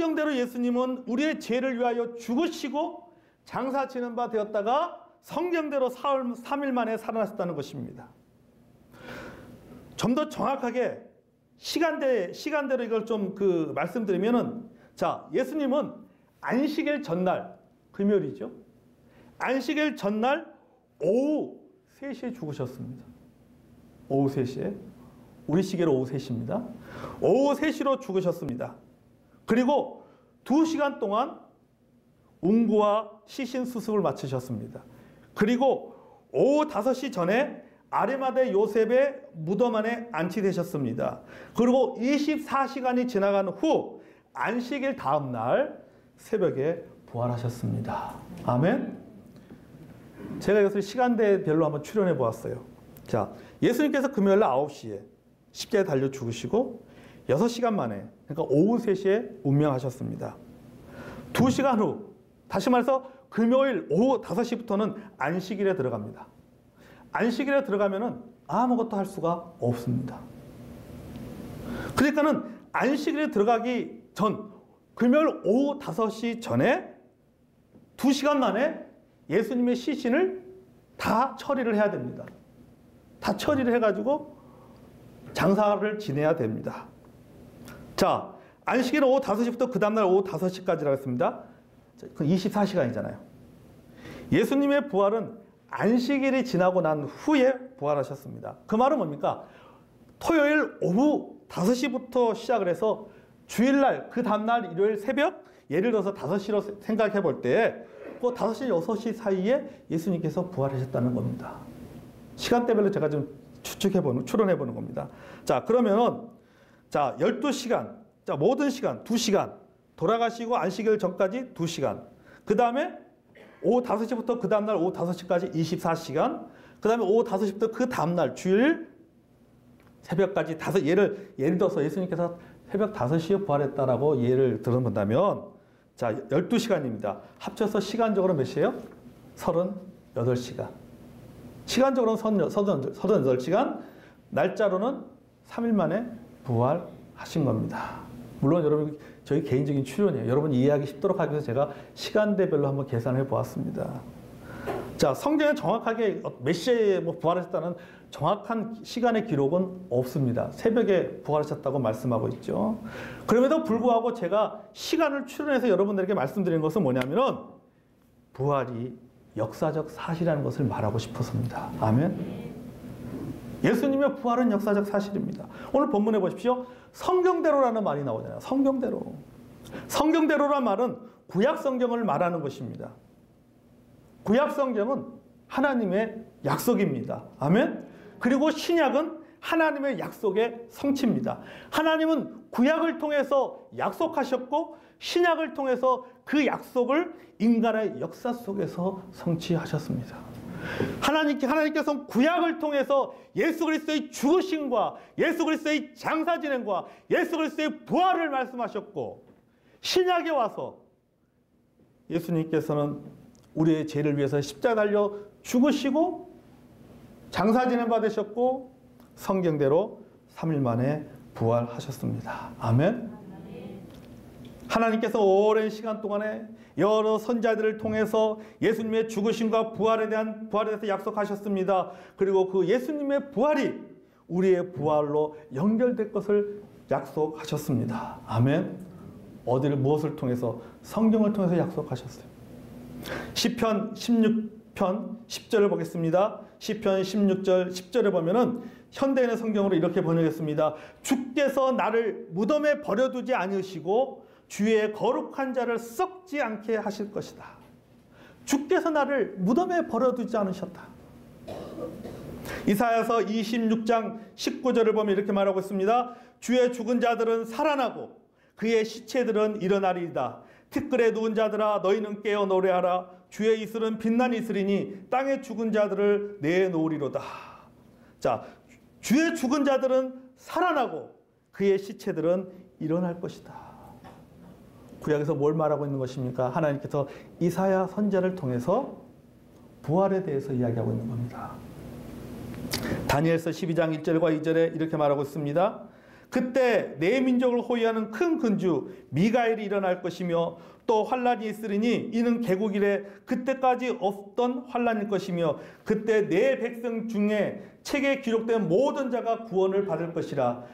성경대로 예수님은 우리의 죄를 위하여 죽으시고 장사 지는 바 되었다가 성경대로 3일 만에 살아나셨다는 것입니다. 좀 더 정확하게 시간대로 이걸 좀 말씀드리면은, 자, 예수님은 안식일 전날, 금요일이죠. 안식일 전날 오후 3시에 죽으셨습니다. 오후 3시에. 우리 시계로 오후 3시입니다. 오후 3시로 죽으셨습니다. 그리고 2시간 동안 웅구와 시신 수습을 마치셨습니다. 그리고 오후 5시 전에 아리마대 요셉의 무덤 안에 안치되셨습니다. 그리고 24시간이 지나간 후 안식일 다음 날 새벽에 부활하셨습니다. 아멘. 제가 이것을 시간대별로 한번 추론해 보았어요. 자, 예수님께서 금요일 날 9시에 십자가에 달려 죽으시고 6시간 만에, 그러니까 오후 3시에 운명하셨습니다. 2시간 후, 다시 말해서 금요일 오후 5시부터는 안식일에 들어갑니다. 안식일에 들어가면은 아무것도 할 수가 없습니다. 그러니까는 안식일에 들어가기 전, 금요일 오후 5시 전에 2시간 만에 예수님의 시신을 다 처리를 해야 됩니다. 다 처리를 해가지고 장사를 지내야 됩니다. 자, 안식일은 오후 5시부터 그 다음날 오후 5시까지라고 했습니다. 그 24시간이잖아요. 예수님의 부활은 안식일이 지나고 난 후에 부활하셨습니다. 그 말은 뭡니까? 토요일 오후 5시부터 시작을 해서 주일날, 그 다음날 일요일 새벽, 예를 들어서 5시로 생각해 볼 때, 그 5시, 6시 사이에 예수님께서 부활하셨다는 겁니다. 시간대별로 제가 좀 추론해보는 겁니다. 자, 그러면은, 자, 12시간, 자, 모든 시간, 2시간, 돌아가시고 안식일 전까지 2시간, 그 다음에 오후 5시부터 그 다음날 오후 5시까지 24시간, 그 다음에 오후 5시부터 그 다음날 주일 새벽까지 예를 들어서 예수님께서 새벽 5시에 부활했다라고 예를 들어본다면, 자, 12시간입니다. 합쳐서 시간적으로 몇 시예요? 38시간. 시간적으로는 38시간, 날짜로는 3일 만에 부활하신 겁니다. 물론 여러분, 저희 개인적인 추론이에요. 여러분 이해하기 쉽도록 하기 위해서 제가 시간대별로 한번 계산해 보았습니다. 자, 성경에 정확하게 몇 시에 부활하셨다는 정확한 시간의 기록은 없습니다. 새벽에 부활하셨다고 말씀하고 있죠. 그럼에도 불구하고 제가 시간을 추론해서 여러분들에게 말씀드리는 것은 뭐냐면은 부활이 역사적 사실이라는 것을 말하고 싶어서입니다. 아멘. 예수님의 부활은 역사적 사실입니다. 오늘 본문에 보십시오. 성경대로라는 말이 나오잖아요. 성경대로. 성경대로란 말은 구약 성경을 말하는 것입니다. 구약 성경은 하나님의 약속입니다. 아멘. 그리고 신약은 하나님의 약속의 성취입니다. 하나님은 구약을 통해서 약속하셨고 신약을 통해서 그 약속을 인간의 역사 속에서 성취하셨습니다. 하나님께서는 구약을 통해서 예수 그리스도의 죽으심과 예수 그리스도의 장사 진행과 예수 그리스도의 부활을 말씀하셨고, 신약에 와서 예수님께서는 우리의 죄를 위해서 십자가 달려 죽으시고 장사 진행 받으셨고 성경대로 3일 만에 부활하셨습니다. 아멘. 하나님께서 오랜 시간 동안에 여러 선자들을 통해서 예수님의 죽으심과 부활에 대해서 약속하셨습니다. 그리고 그 예수님의 부활이 우리의 부활로 연결될 것을 약속하셨습니다. 아멘. 무엇을 통해서? 성경을 통해서 약속하셨어요. 시편 16편 10절을 보겠습니다. 시편 16절 10절에 보면은 현대인의 성경으로 이렇게 번역했습니다. 주께서 나를 무덤에 버려두지 않으시고 주의 거룩한 자를 썩지 않게 하실 것이다. 주께서 나를 무덤에 버려두지 않으셨다. 이사야서 26장 19절을 보면 이렇게 말하고 있습니다. 주의 죽은 자들은 살아나고 그의 시체들은 일어나리이다. 티끌에 누운 자들아 너희는 깨어 노래하라. 주의 이슬은 빛난 이슬이니 땅에 죽은 자들을 내놓으리로다. 자, 주의 죽은 자들은 살아나고 그의 시체들은 일어날 것이다. 구약에서 뭘 말하고 있는 것입니까? 하나님께서 이사야 선지자를 통해서 부활에 대해서 이야기하고 있는 겁니다. 다니엘서 12장 1절과 2절에 이렇게 말하고 있습니다. 그때 내 민족을 호위하는 큰 군주 미가엘이 일어날 것이며 또 환란이 있으리니 이는 개국 이래 그때까지 없던 환란일 것이며 그때 내 백성 중에 책에 기록된 모든 자가 구원을 받을 것이라.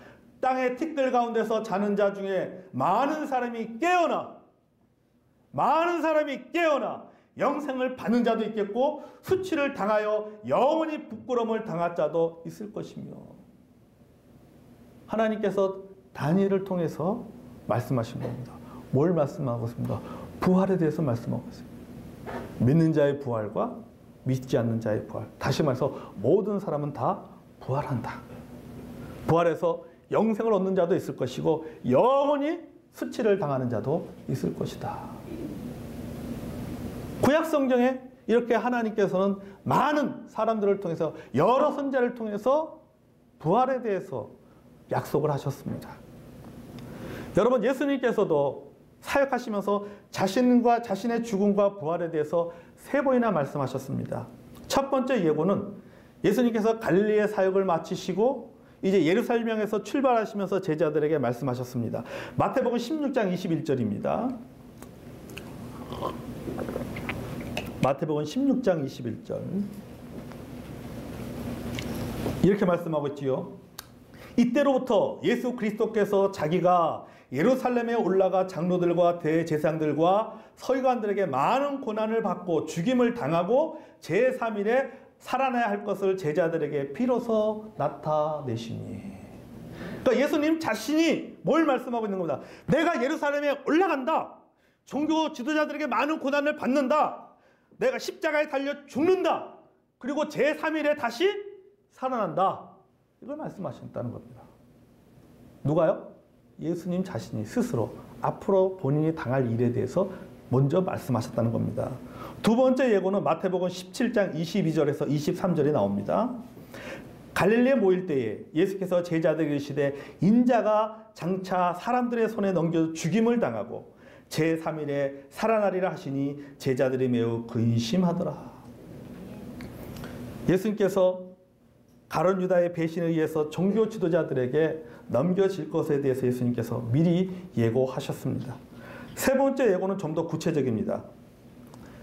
땅의 티끌 가운데서 자는 자 중에 많은 사람이 깨어나 영생을 받는 자도 있겠고 수치를 당하여 영원히 부끄러움을 당할 자도 있을 것이며. 하나님께서 다니엘을 통해서 말씀하신 겁니다. 뭘 말씀하고 있습니까? 부활에 대해서 말씀하고 있습니다. 믿는 자의 부활과 믿지 않는 자의 부활. 다시 말해서 모든 사람은 다 부활한다. 부활해서 영생을 얻는 자도 있을 것이고 영원히 수치를 당하는 자도 있을 것이다. 구약 성경에 이렇게 하나님께서는 많은 사람들을 통해서 여러 선지자를 통해서 부활에 대해서 약속을 하셨습니다. 여러분, 예수님께서도 사역하시면서 자신과 자신의 죽음과 부활에 대해서 3번이나 말씀하셨습니다. 첫 번째 예고는 예수님께서 갈릴리의 사역을 마치시고 이제 예루살렘에서 출발하시면서 제자들에게 말씀하셨습니다. 마태복음 16장 21절입니다. 마태복음 16장 21절. 이렇게 말씀하고 있지요. 이때로부터 예수 그리스도께서 자기가 예루살렘에 올라가 장로들과 대제사장들과 서기관들에게 많은 고난을 받고 죽임을 당하고 제3일에 살아나야 할 것을 제자들에게 비로소 나타내시니. 그러니까 예수님 자신이 뭘 말씀하고 있는 겁니다. 내가 예루살렘에 올라간다. 종교 지도자들에게 많은 고난을 받는다. 내가 십자가에 달려 죽는다. 그리고 제3일에 다시 살아난다. 이걸 말씀하셨다는 겁니다. 누가요? 예수님 자신이 스스로 앞으로 본인이 당할 일에 대해서 먼저 말씀하셨다는 겁니다. 두 번째 예고는 마태복음 17장 22절에서 23절에 나옵니다. 갈릴리에 모일 때에 예수께서 제자들에게 이르시되 인자가 장차 사람들의 손에 넘겨 죽임을 당하고 제3일에 살아나리라 하시니 제자들이 매우 근심하더라. 예수님께서 가룟 유다의 배신에 의해서 종교 지도자들에게 넘겨질 것에 대해서 예수님께서 미리 예고하셨습니다. 세 번째 예고는 좀 더 구체적입니다.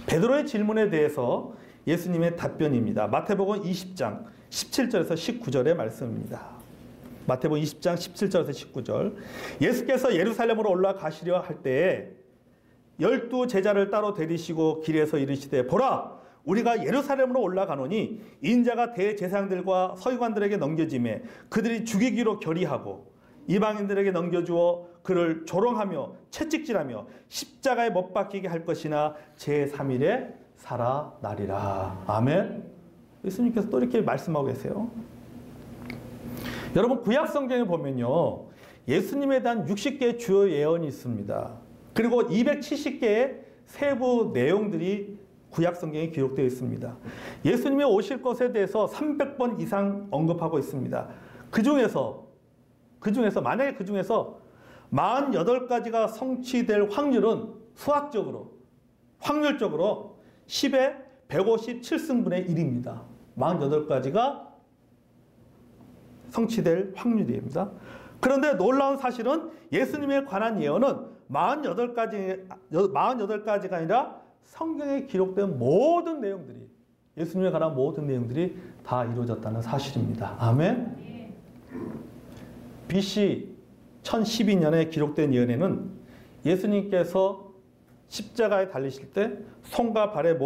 베드로의 질문에 대해서 예수님의 답변입니다. 마태복음 20장 17절에서 19절의 말씀입니다. 마태복음 20장 17절에서 19절. 예수께서 예루살렘으로 올라가시려 할 때에 12 제자를 따로 데리시고 길에서 이르시되 보라 우리가 예루살렘으로 올라가노니 인자가 대제사장들과 서기관들에게 넘겨지매 그들이 죽이기로 결의하고 이방인들에게 넘겨주어 그를 조롱하며 채찍질하며 십자가에 못 박히게 할 것이나 제3일에 살아나리라. 아멘. 예수님께서 또 이렇게 말씀하고 계세요. 여러분, 구약 성경에 보면요, 예수님에 대한 60개의 주요 예언이 있습니다. 그리고 270개의 세부 내용들이 구약 성경에 기록되어 있습니다. 예수님이 오실 것에 대해서 300번 이상 언급하고 있습니다. 그 중에서 만약에 그 중에서 48가지가 성취될 확률은 수학적으로 확률적으로 10의 157승분의 1입니다. 48가지가 성취될 확률입니다. 그런데 놀라운 사실은 예수님에 관한 예언은 48가지가 아니라 성경에 기록된 모든 내용들이, 예수님에 관한 모든 내용들이 다 이루어졌다는 사실입니다. 아멘. BC 1012년에 기록된 예언에는 예수님께서 십자가에 달리실 때 손과 발에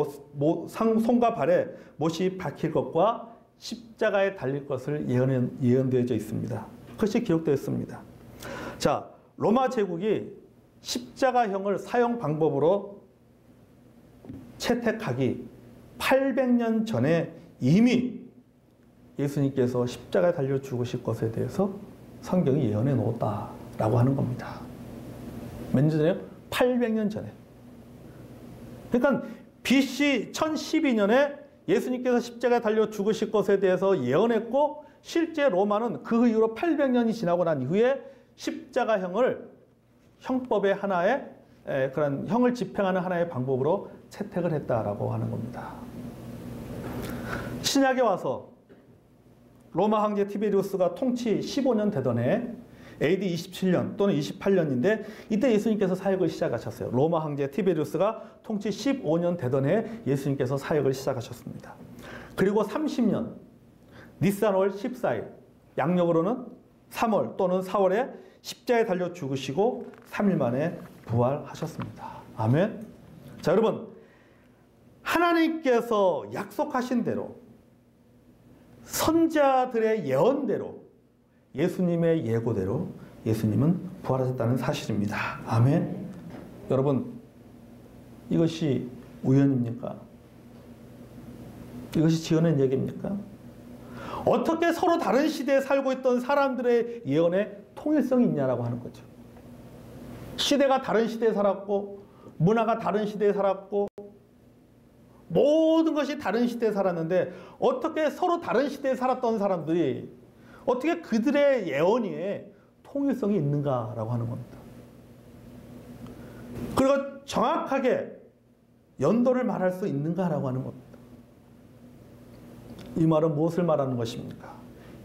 못이 박힐 것과 십자가에 달릴 것을 예언되어져 있습니다. 그것이 기록되었습니다. 자, 로마 제국이 십자가형을 사용 방법으로 채택하기 800년 전에 이미 예수님께서 십자가에 달려 죽으실 것에 대해서 성경이 예언해 놓았다라고 하는 겁니다. 몇 년 전에요? 800년 전에. 그러니까 BC 1012년에 예수님께서 십자가에 달려 죽으실 것에 대해서 예언했고 실제 로마는 그 이후로 800년이 지나고 난 이후에 십자가형을 형법의 하나의 그런 형을 집행하는 하나의 방법으로 채택을 했다라고 하는 겁니다. 신약에 와서 로마 황제 티베리우스가 통치 15년 되던 해 AD 27년 또는 28년인데 이때 예수님께서 사역을 시작하셨어요. 로마 황제 티베리우스가 통치 15년 되던 해에 예수님께서 사역을 시작하셨습니다. 그리고 30년 니산월 14일 양력으로는 3월 또는 4월에 십자가에 달려 죽으시고 3일 만에 부활하셨습니다. 아멘. 자, 여러분, 하나님께서 약속하신 대로 선지자들의 예언대로 예수님의 예고대로 예수님은 부활하셨다는 사실입니다. 아멘. 여러분, 이것이 우연입니까? 이것이 지어낸 얘기입니까? 어떻게 서로 다른 시대에 살고 있던 사람들의 예언에 통일성이 있냐라고 하는 거죠. 시대가 다른 시대에 살았고 문화가 다른 시대에 살았고 모든 것이 다른 시대에 살았는데 어떻게 서로 다른 시대에 살았던 사람들이 어떻게 그들의 예언이 통일성이 있는가라고 하는 겁니다. 그리고 정확하게 연도를 말할 수 있는가라고 하는 겁니다. 이 말은 무엇을 말하는 것입니까?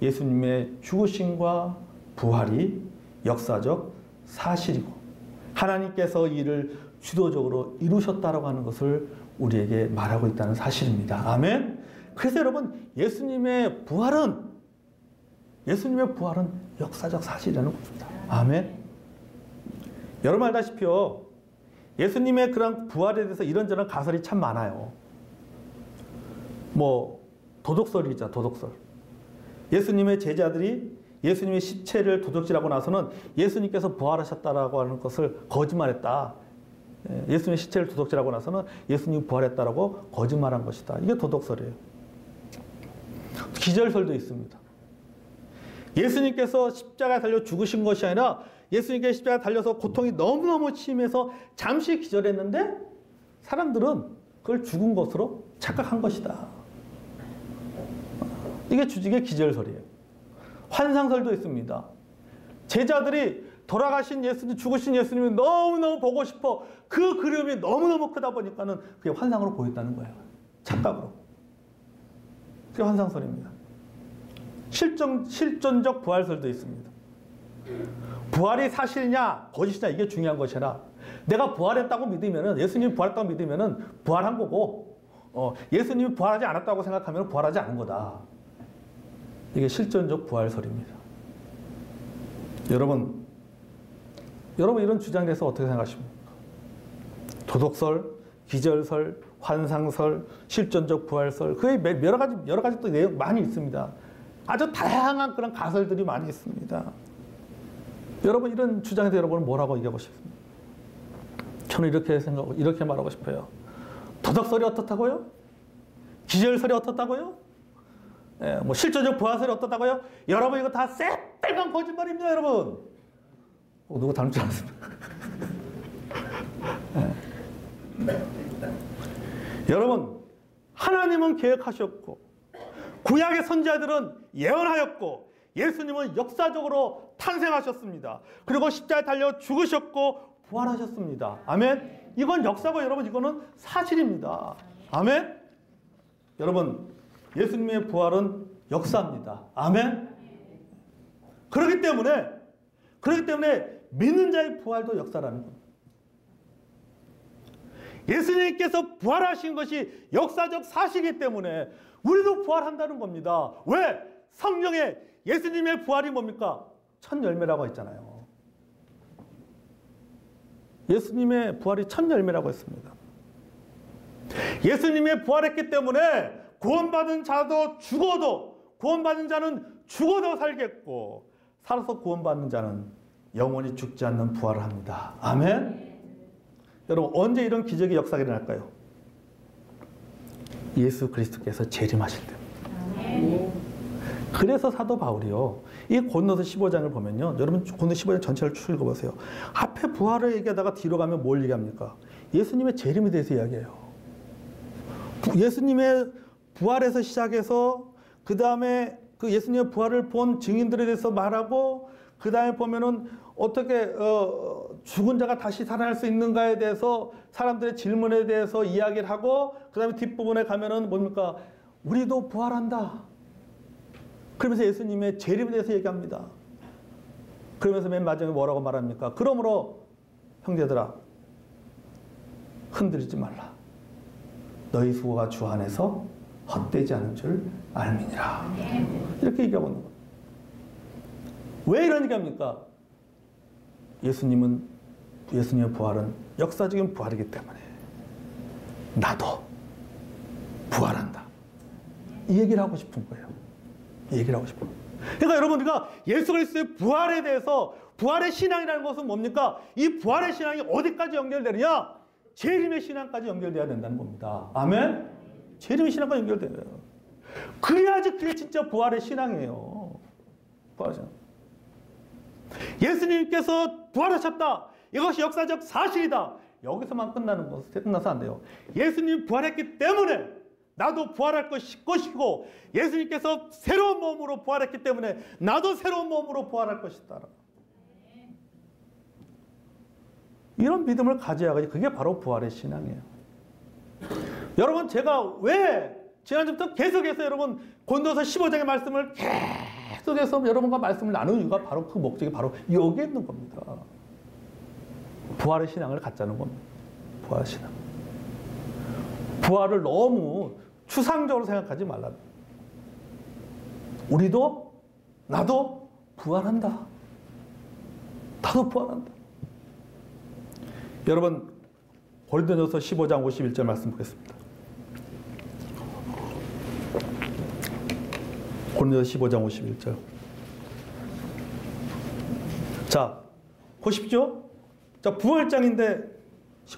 예수님의 죽으심과 부활이 역사적 사실이고 하나님께서 이를 주도적으로 이루셨다라고 하는 것을 우리에게 말하고 있다는 사실입니다. 아멘. 그래서 여러분, 예수님의 부활은 역사적 사실이라는 겁니다. 아멘. 여러분 알다시피요, 예수님의 그런 부활에 대해서 이런저런 가설이 참 많아요. 도덕설이죠, 도덕설. 예수님의 제자들이 예수님의 시체를 도적질하고 나서는 예수님께서 부활하셨다라고 하는 것을 거짓말했다. 예수님의 시체를 도적질하고 나서는 예수님이 부활했다라고 거짓말한 것이다. 이게 도덕설이에요. 기절설도 있습니다. 예수님께서 십자가에 달려 죽으신 것이 아니라 예수님께서 십자가에 달려서 고통이 너무너무 심해서 잠시 기절했는데 사람들은 그걸 죽은 것으로 착각한 것이다. 이게 주직의 기절설이에요. 환상설도 있습니다. 제자들이 돌아가신 예수님, 죽으신 예수님이 너무너무 보고 싶어 그 그림이 너무너무 크다 보니까는 그게 환상으로 보였다는 거예요. 착각으로. 그게 환상설입니다. 실존적 부활설도 있습니다. 부활이 사실이냐 거짓이냐 이게 중요한 것이 아니라 내가 부활했다고 믿으면은 예수님이 부활했다고 믿으면은 부활한 거고 예수님이 부활하지 않았다고 생각하면 부활하지 않은 거다. 이게 실존적 부활설입니다. 여러분 이런 주장에 대해서 어떻게 생각하십니까? 도덕설, 기절설, 환상설, 실존적 부활설, 그게 여러 가지 또 내용 많이 있습니다. 아주 다양한 그런 가설들이 많이 있습니다. 여러분 이런 주장에 대해서 여러분은 뭐라고 얘기하고 싶습니까? 저는 이렇게 말하고 싶어요. 도덕설이 어떻다고요? 기절설이 어떻다고요? 실존적 부활설이 어떻다고요? 여러분 이거 다 새빨간 거짓말입니다, 여러분. 누구 닮지 않습니까? 여러분, 하나님은 계획하셨고 구약의 선지자들은 예언하였고 예수님은 역사적으로 탄생하셨습니다. 그리고 십자가에 달려 죽으셨고 부활하셨습니다. 아멘. 이건 역사고 여러분 이거는 사실입니다. 아멘. 여러분 예수님의 부활은 역사입니다. 아멘. 그렇기 때문에 믿는 자의 부활도 역사라는 겁니다. 예수님께서 부활하신 것이 역사적 사실이기 때문에 우리도 부활한다는 겁니다. 왜? 성경에 예수님의 부활이 뭡니까? 첫 열매라고 했잖아요. 예수님의 부활이 첫 열매라고 했습니다. 예수님의 부활했기 때문에 구원받은 자도 죽어도 구원받은 자는 죽어도 살겠고 살아서 구원받는 자는 영원히 죽지 않는 부활을 합니다. 아멘. 여러분 언제 이런 기적의 역사가 일어날까요? 예수 그리스도께서 재림하실 때입니다. 그래서 사도 바울이요. 이 고린도서 15장을 보면요. 여러분 고린도서 15장 전체를 쭉 읽어보세요. 앞에 부활을 얘기하다가 뒤로 가면 뭘 얘기합니까? 예수님의 재림에 대해서 이야기해요. 예수님의 부활에서 시작해서 그 다음에 그 예수님의 부활을 본 증인들에 대해서 말하고 그 다음에 보면은 어떻게 죽은 자가 다시 살아날 수 있는가에 대해서 사람들의 질문에 대해서 이야기를 하고 그 다음에 뒷부분에 가면은 뭡니까? 우리도 부활한다. 그러면서 예수님의 재림에 대해서 얘기합니다. 그러면서 맨 마지막에 뭐라고 말합니까? 그러므로 형제들아, 흔들리지 말라. 너희 수고가 주 안에서 헛되지 않은 줄 알미니라. 이렇게 얘기하고 있는 거예요. 왜 이런 얘기합니까? 예수님의 부활은 역사적인 부활이기 때문에 나도 부활한다. 이 얘기를 하고 싶은 거예요. 이 얘기를 하고 싶은 거예요. 그러니까 여러분, 우리가 예수 그리스도의 부활에 대해서, 부활의 신앙이라는 것은 뭡니까? 이 부활의 신앙이 어디까지 연결되느냐? 재림의 신앙까지 연결돼야 된다는 겁니다. 아멘? 재림의 신앙까지 연결돼요. 그래야지 그게 진짜 부활의 신앙이에요. 부활의 신앙. 예수님께서 부활하셨다. 이것이 역사적 사실이다. 여기서만 끝나서 안 돼요. 예수님이 부활했기 때문에 나도 부활할 것이고, 예수님께서 새로운 몸으로 부활했기 때문에 나도 새로운 몸으로 부활할 것이다. 이런 믿음을 가져야지. 그게 바로 부활의 신앙이에요. 여러분, 제가 왜 지난주부터 계속해서 여러분 고린도서 15장의 말씀을 계속해서 여러분과 말씀을 나누는 이유가 바로 그 목적이 바로 여기에 있는 겁니다. 부활의 신앙을 갖자는 겁니다. 부활의 신앙. 부활을 너무 추상적으로 생각하지 말라. 우리도, 나도 부활한다. 나도 부활한다. 여러분, 고린도전서 15장 51절 말씀 보겠습니다. 고린도전서 15장 51절. 자, 보십시오. 자, 부활장인데,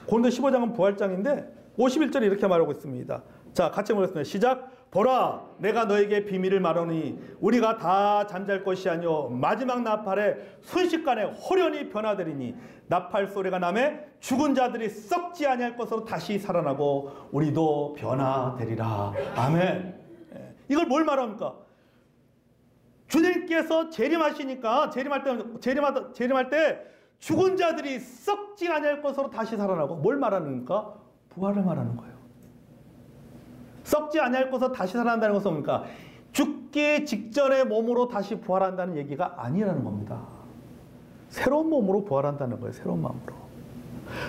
고린도 15장은 부활장인데 51절에 이렇게 말하고 있습니다. 자, 같이 보겠습니다. 시작. 보라, 내가 너에게 비밀을 말하노니 우리가 다 잠잘 것이 아니요 마지막 나팔에 순식간에 호련히 변화되리니 나팔 소리가 나매 죽은 자들이 썩지 아니할 것으로 다시 살아나고 우리도 변화되리라. 아멘. 이걸 뭘 말합니까? 주님께서 재림하시니까 재림할 때 죽은 자들이 썩지 아니할 것으로 다시 살아나고, 뭘 말하는가? 부활을 말하는 거예요. 썩지 아니할 것으로 다시 살아난다는 것은 뭡니까? 죽기 직전의 몸으로 다시 부활한다는 얘기가 아니라는 겁니다. 새로운 몸으로 부활한다는 거예요. 새로운 마음으로.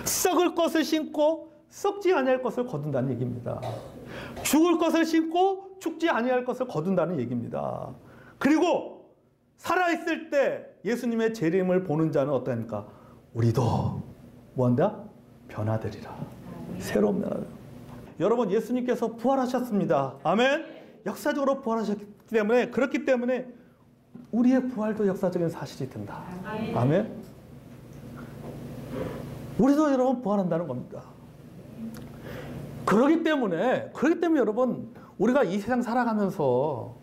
썩을 것을 신고 썩지 아니할 것을 거둔다는 얘기입니다. 죽을 것을 신고 죽지 아니할 것을 거둔다는 얘기입니다. 그리고 살아있을 때 예수님의 재림을 보는 자는 어떠합니까? 우리도 뭐한다? 변화되리라. 새로운 변화되리라. 여러분, 예수님께서 부활하셨습니다. 아멘. 역사적으로 부활하셨기 때문에, 그렇기 때문에 우리의 부활도 역사적인 사실이 된다. 아멘. 우리도 여러분 부활한다는 겁니다. 그렇기 때문에 여러분, 우리가 이 세상 살아가면서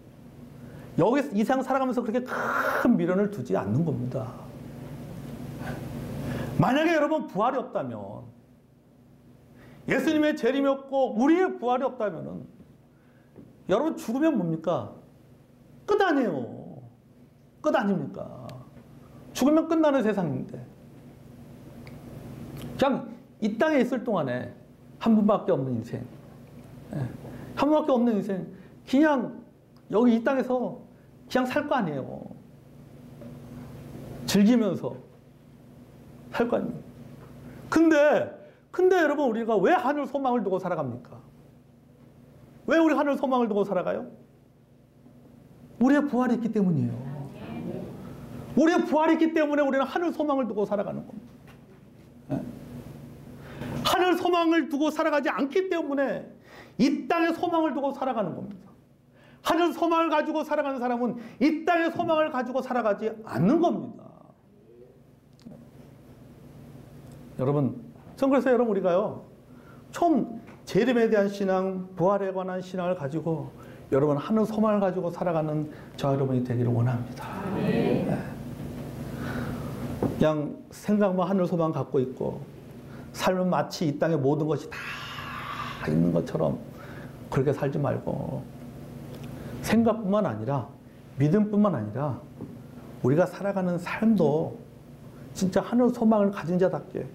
이 세상 살아가면서 그렇게 큰 미련을 두지 않는 겁니다. 만약에 여러분 부활이 없다면, 예수님의 재림이 없고 우리의 부활이 없다면 여러분 죽으면 뭡니까? 끝 아니에요. 끝 아닙니까? 죽으면 끝나는 세상인데, 그냥 이 땅에 있을 동안에 한 번밖에 없는 인생, 한 번밖에 없는 인생, 그냥 여기 이 땅에서 그냥 살 거 아니에요. 즐기면서 살 거 아니에요. 근데 여러분, 우리가 왜 하늘 소망을 두고 살아갑니까? 왜 우리 하늘 소망을 두고 살아가요? 우리의 부활이 있기 때문이에요. 우리의 부활이 있기 때문에 우리는 하늘 소망을 두고 살아가는 겁니다. 하늘 소망을 두고 살아가지 않기 때문에 이 땅의 소망을 두고 살아가는 겁니다. 하늘 소망을 가지고 살아가는 사람은 이 땅의 소망을 가지고 살아가지 않는 겁니다. 여러분, 그래서 여러분, 우리가요, 처음 재림에 대한 신앙, 부활에 관한 신앙을 가지고 여러분 하늘 소망을 가지고 살아가는 저 여러분이 되기를 원합니다. 그냥 생각만 하늘 소망 갖고 있고, 삶은 마치 이 땅의 모든 것이 다 있는 것처럼 그렇게 살지 말고, 생각뿐만 아니라 믿음뿐만 아니라 우리가 살아가는 삶도 진짜 하늘 소망을 가진 자답게,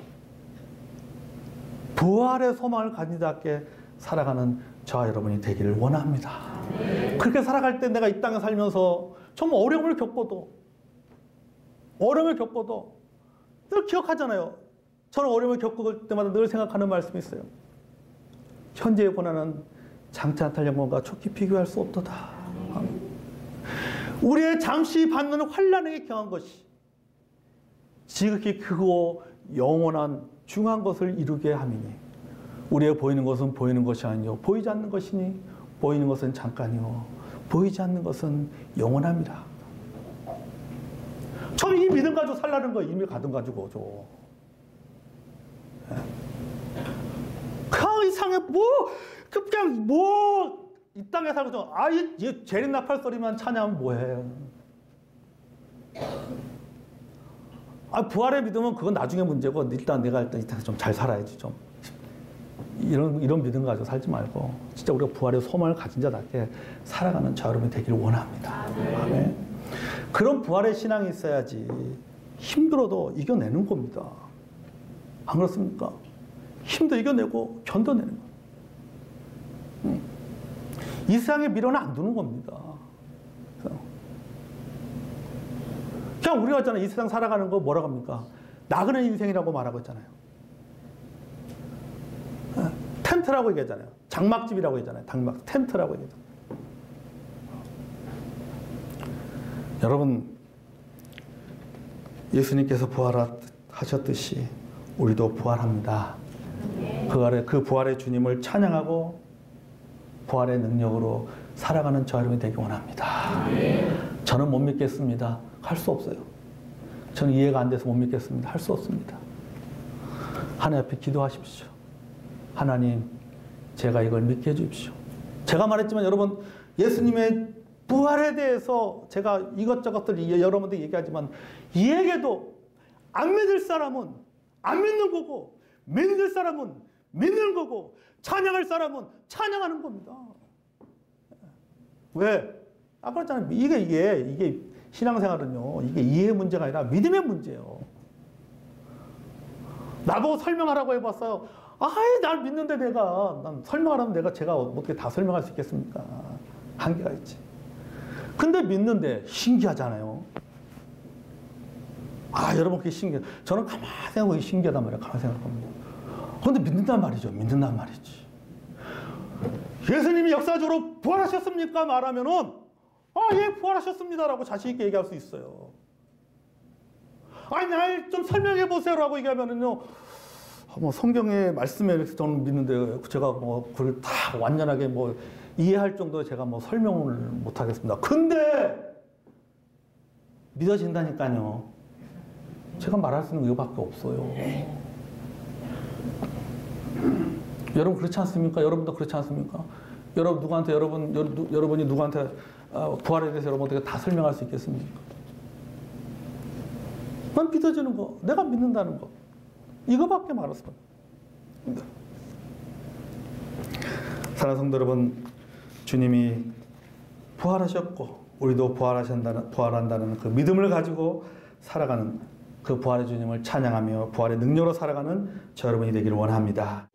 부활의 소망을 가진 자답게 살아가는 저와 여러분이 되기를 원합니다. 그렇게 살아갈 때 내가 이 땅에 살면서 정말 어려움을 겪어도 어려움을 겪어도 늘 기억하잖아요. 저는 어려움을 겪을 때마다 늘 생각하는 말씀이 있어요. 현재의 고난은 장차 나타날 영광과 촉히 비교할 수 없도다. 우리의 잠시 받는 환난에게 경한 것이 지극히 크고 영원한 중한 것을 이루게 함이니 우리의 보이는 것은 보이는 것이 아니요 보이지 않는 것이니 보이는 것은 잠깐이요 보이지 않는 것은 영원함이라. 저는 이 믿음 가지고 살라는 거 이미 가든 가지고 그 이상에 그냥 이 땅에 살고 이 재림 나팔 소리만 찬양하면 뭐해? 부활의 믿음은 그건 나중에 문제고 일단 내가 일단 좀 잘 살아야지 좀. 이런 믿음 가지고 살지 말고 진짜 우리가 부활의 소망을 가진 자답게 살아가는 저 여러분이 되기를 원합니다. 아멘. 그런 부활의 신앙이 있어야지 힘들어도 이겨내는 겁니다. 안 그렇습니까? 힘도 이겨내고 견뎌내는 거예요. 이 세상에 미련은 안 두는 겁니다. 그냥 우리가 있잖아요. 이 세상 살아가는 거 뭐라고 합니까? 나그네 인생이라고 말하고 있잖아요. 텐트라고 얘기하잖아요. 장막집이라고 얘기하잖아요. 텐트라고 얘기하잖아요. 여러분, 예수님께서 부활하셨듯이 우리도 부활합니다. 그 부활의 주님을 찬양하고 부활의 능력으로 살아가는 저 여러분이 되기 원합니다. 저는 못 믿겠습니다. 할 수 없어요. 저는 이해가 안 돼서 못 믿겠습니다. 할 수 없습니다. 하나님 앞에 기도하십시오. 하나님, 제가 이걸 믿게 해주십시오. 제가 말했지만 여러분, 예수님의 부활에 대해서 제가 이것저것들 여러분들 얘기하지만 이에게도 안 믿을 사람은 안 믿는 거고 믿을 사람은 믿는 거고 찬양할 사람은 찬양하는 겁니다. 왜? 아까 그랬잖아요. 이게 신앙생활은요. 이게 이해의 문제가 아니라 믿음의 문제예요. 나보고 설명하라고 해봤어요. 날 믿는데 난 설명하라면 제가 어떻게 다 설명할 수 있겠습니까? 한계가 있지. 근데 믿는데 신기하잖아요. 여러분 그게 신기해. 저는 가만히 생각하고 신기하단 말이에요. 가만히 생각합니다. 그런데 믿는단 말이죠. 믿는단 말이지. 예수님이 역사적으로 부활하셨습니까? 말하면은 예, 부활하셨습니다라고 자신 있게 얘기할 수 있어요. 날 좀 설명해 보세요라고 얘기하면은요. 성경의 말씀에 저는 믿는데 제가 그걸 다 완전하게 이해할 정도로 제가 설명을 못 하겠습니다. 근데 믿어진다니까요. 제가 말할 수 있는 이거밖에 없어요. 여러분 그렇지 않습니까? 여러분도 그렇지 않습니까? 여러분이 누구한테 부활에 대해서 여러분한테 다 설명할 수 있겠습니까? 난 믿어지는 거, 내가 믿는다는 거, 이거밖에 말할 수가 없습니다. 사랑하는 성도 여러분, 주님이 부활하셨고 우리도 부활한다는 그 믿음을 가지고 살아가는 그 부활의 주님을 찬양하며 부활의 능력으로 살아가는 저 여러분이 되기를 원합니다.